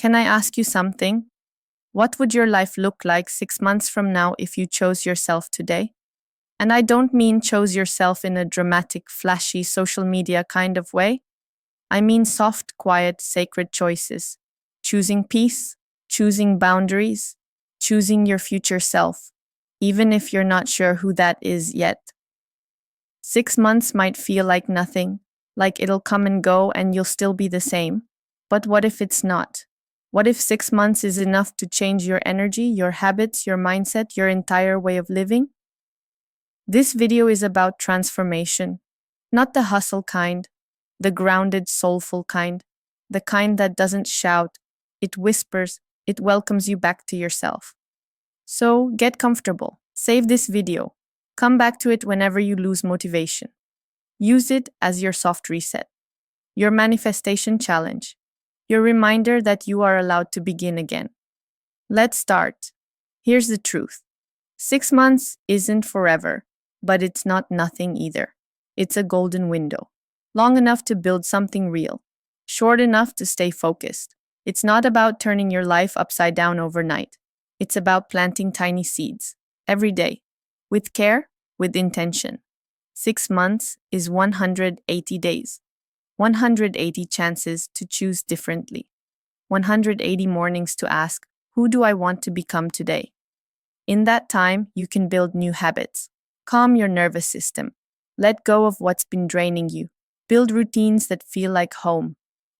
Can I ask you something? What would your life look like 6 months from now if you chose yourself today? And I don't mean chose yourself in a dramatic, flashy, social media kind of way. I mean soft, quiet, sacred choices. Choosing peace, choosing boundaries, choosing your future self, even if you're not sure who that is yet. 6 months might feel like nothing, like it'll come and go and you'll still be the same. But what if it's not? What if 6 months is enough to change your energy, your habits, your mindset, your entire way of living? This video is about transformation, not the hustle kind, the grounded, soulful kind, the kind that doesn't shout, it whispers, it welcomes you back to yourself. So get comfortable, save this video, come back to it whenever you lose motivation. Use it as your soft reset, your manifestation challenge, your reminder that you are allowed to begin again. Let's start. Here's the truth. 6 months isn't forever, but it's not nothing either. It's a golden window. Long enough to build something real, short enough to stay focused. It's not about turning your life upside down overnight. It's about planting tiny seeds, every day, with care, with intention. 6 months is 180 days, 180 chances to choose differently, 180 mornings to ask, who do I want to become today? In that time, you can build new habits, calm your nervous system, let go of what's been draining you, build routines that feel like home,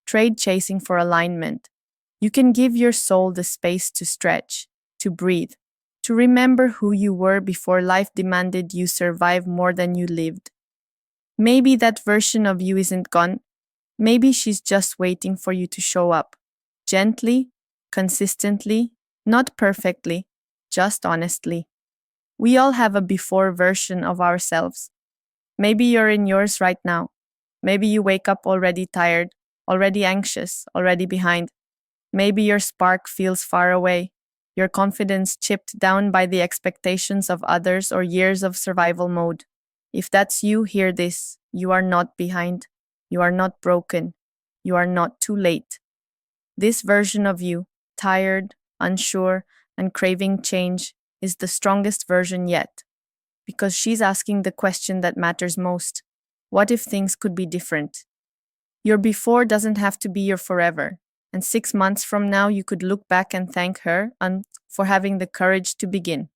trade chasing for alignment. You can give your soul the space to stretch, to breathe, to remember who you were before life demanded you survive more than you lived. Maybe that version of you isn't gone. Maybe she's just waiting for you to show up. Gently, consistently, not perfectly, just honestly. We all have a before version of ourselves. Maybe you're in yours right now. Maybe you wake up already tired, already anxious, already behind. Maybe your spark feels far away, your confidence chipped down by the expectations of others or years of survival mode. If that's you, hear this. You are not behind. You are not broken. You are not too late. This version of you, tired, unsure, and craving change, is the strongest version yet. Because she's asking the question that matters most. What if things could be different? Your before doesn't have to be your forever. And 6 months from now, you could look back and thank her for having the courage to begin.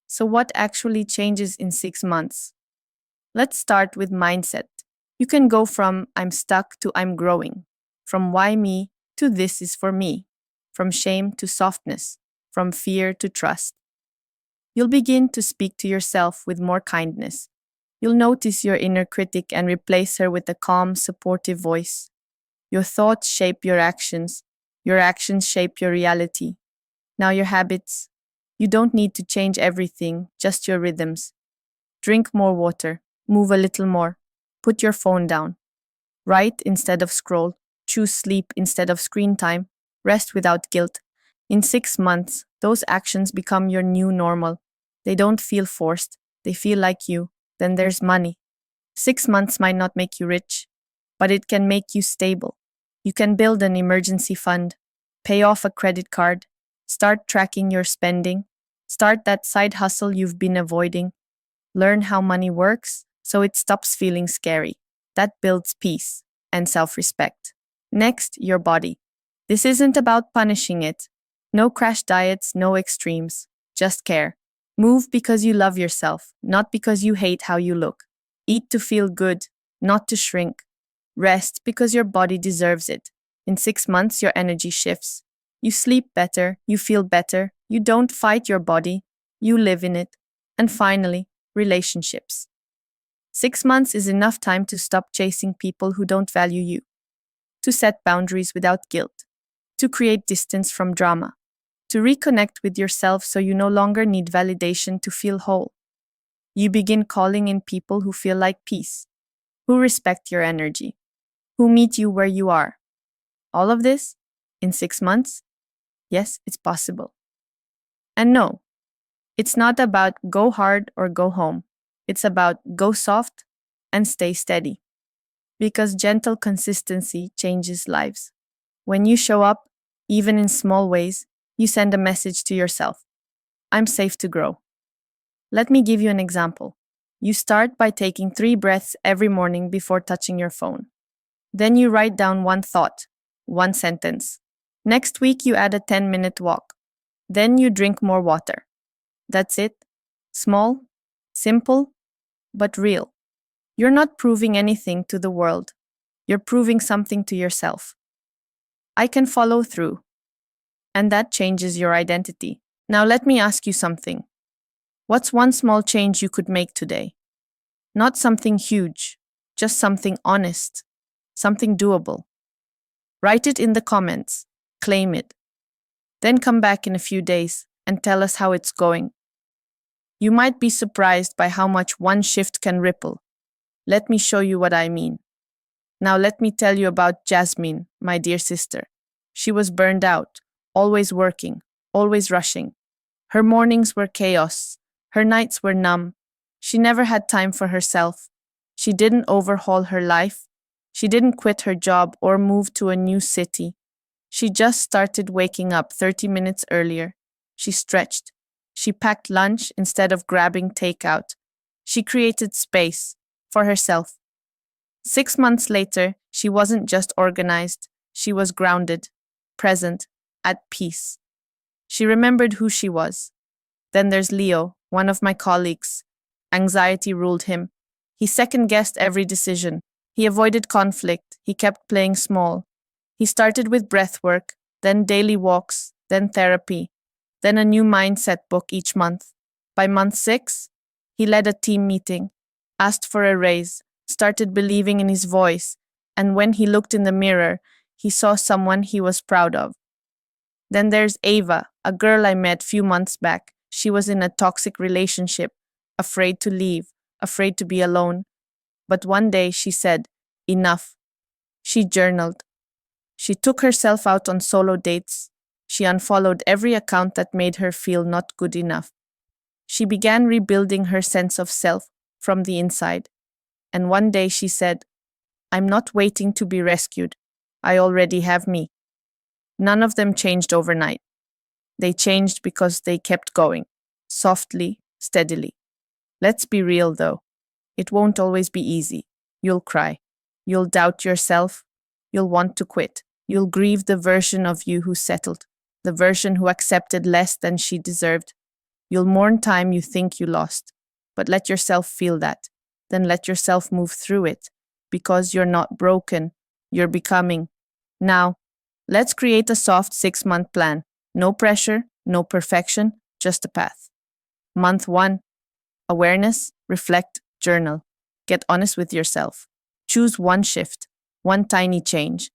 So what actually changes in 6 months? Let's start with mindset. You can go from I'm stuck to I'm growing, from why me to this is for me, from shame to softness, from fear to trust. You'll begin to speak to yourself with more kindness. You'll notice your inner critic and replace her with a calm, supportive voice. Your thoughts shape your actions shape your reality. Now your habits. You don't need to change everything, just your rhythms. Drink more water, move a little more, put your phone down. Write instead of scroll, choose sleep instead of screen time, rest without guilt. In 6 months, those actions become your new normal. They don't feel forced, they feel like you. Then there's money. 6 months might not make you rich, but it can make you stable. You can build an emergency fund, pay off a credit card, start tracking your spending, start that side hustle you've been avoiding, learn how money works so it stops feeling scary. That builds peace and self-respect. Next, your body. This isn't about punishing it. No crash diets, no extremes, just care. Move because you love yourself, not because you hate how you look. Eat to feel good, not to shrink. Rest because your body deserves it. In 6 months, your energy shifts. You sleep better, you feel better, you don't fight your body, you live in it. And finally, relationships. 6 months is enough time to stop chasing people who don't value you, to set boundaries without guilt, to create distance from drama, to reconnect with yourself so you no longer need validation to feel whole. You begin calling in people who feel like peace, who respect your energy, who meet you where you are. All of this in 6 months? Yes, it's possible. And no, it's not about go hard or go home. It's about go soft and stay steady. Because gentle consistency changes lives. When you show up, Even in small ways, you send a message to yourself. I'm safe to grow. Let me give you an example. You start by taking 3 breaths every morning before touching your phone. Then you write down one thought, one sentence. Next week, you add a 10-minute walk. Then you drink more water. That's it. Small, simple, but real. You're not proving anything to the world. You're proving something to yourself. I can follow through. And that changes your identity. Now let me ask you something. What's one small change you could make today? Not something huge, just something honest, something doable. Write it in the comments, claim it. Then come back in a few days and tell us how it's going. You might be surprised by how much one shift can ripple. Let me show you what I mean. Now let me tell you about Jasmine, my dear sister. She was burned out, always working, always rushing. Her mornings were chaos. Her nights were numb. She never had time for herself. She didn't overhaul her life. She didn't quit her job or move to a new city. She just started waking up 30 minutes earlier. She stretched. She packed lunch instead of grabbing takeout. She created space for herself. 6 months later, she wasn't just organized. She was grounded, present, at peace. She remembered who she was. Then there's Leo, one of my colleagues. Anxiety ruled him. He second-guessed every decision. He avoided conflict. He kept playing small. He started with breath work, then daily walks, then therapy, then a new mindset book each month. By month 6, he led a team meeting, asked for a raise, started believing in his voice, and when he looked in the mirror, he saw someone he was proud of. Then there's Ava, a girl I met few months back. She was in a toxic relationship, afraid to leave, afraid to be alone. But one day she said, enough. She journaled. She took herself out on solo dates. She unfollowed every account that made her feel not good enough. She began rebuilding her sense of self from the inside. And one day she said, I'm not waiting to be rescued. I already have me. None of them changed overnight. They changed because they kept going, softly, steadily. Let's be real though. It won't always be easy. You'll cry. You'll doubt yourself. You'll want to quit. You'll grieve the version of you who settled, the version who accepted less than she deserved. You'll mourn time you think you lost. But let yourself feel that. Then let yourself move through it. Because you're not broken. You're becoming. Now, let's create a soft 6-month plan. No pressure, no perfection, just a path. Month 1, awareness, reflect, journal. Get honest with yourself. Choose one shift, one tiny change.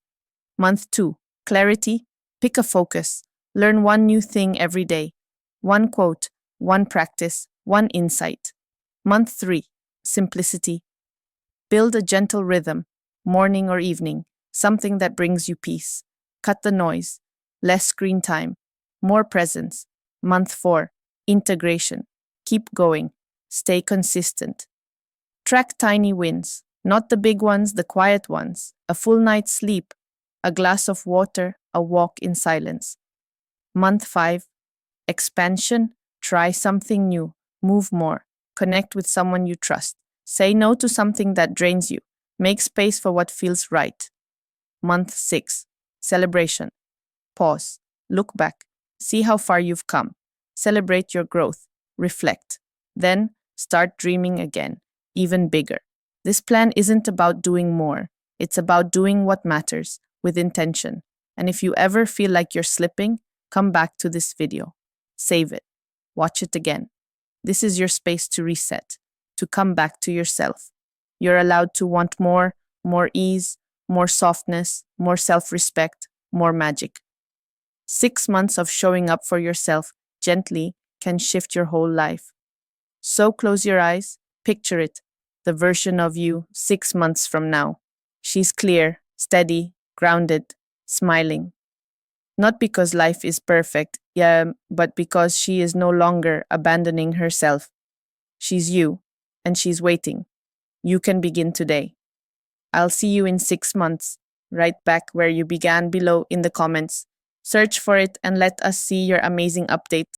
Month 2, clarity, pick a focus. Learn one new thing every day. One quote, one practice, one insight. Month 3, simplicity. Build a gentle rhythm, morning or evening, something that brings you peace. Cut the noise, less screen time, more presence. Month 4, integration. Keep going, stay consistent. Track tiny wins, not the big ones, the quiet ones. A full night's sleep, a glass of water, a walk in silence. Month 5, expansion. Try something new, move more, connect with someone you trust. Say no to something that drains you. Make space for what feels right. Month 6, celebration. Pause, look back, see how far you've come. Celebrate your growth, reflect. Then start dreaming again, even bigger. This plan isn't about doing more. It's about doing what matters, with intention. And if you ever feel like you're slipping, come back to this video. Save it. Watch it again. This is your space to reset, to come back to yourself. You're allowed to want more ease, more softness, more self-respect, more magic. 6 months of showing up for yourself gently can shift your whole life. So close your eyes, picture it, the version of you 6 months from now. She's clear, steady, grounded, smiling. Not because life is perfect, but because she is no longer abandoning herself. She's you, and she's waiting. You can begin today. I'll see you in 6 months, right back where you began below in the comments. Search for it and let us see your amazing update.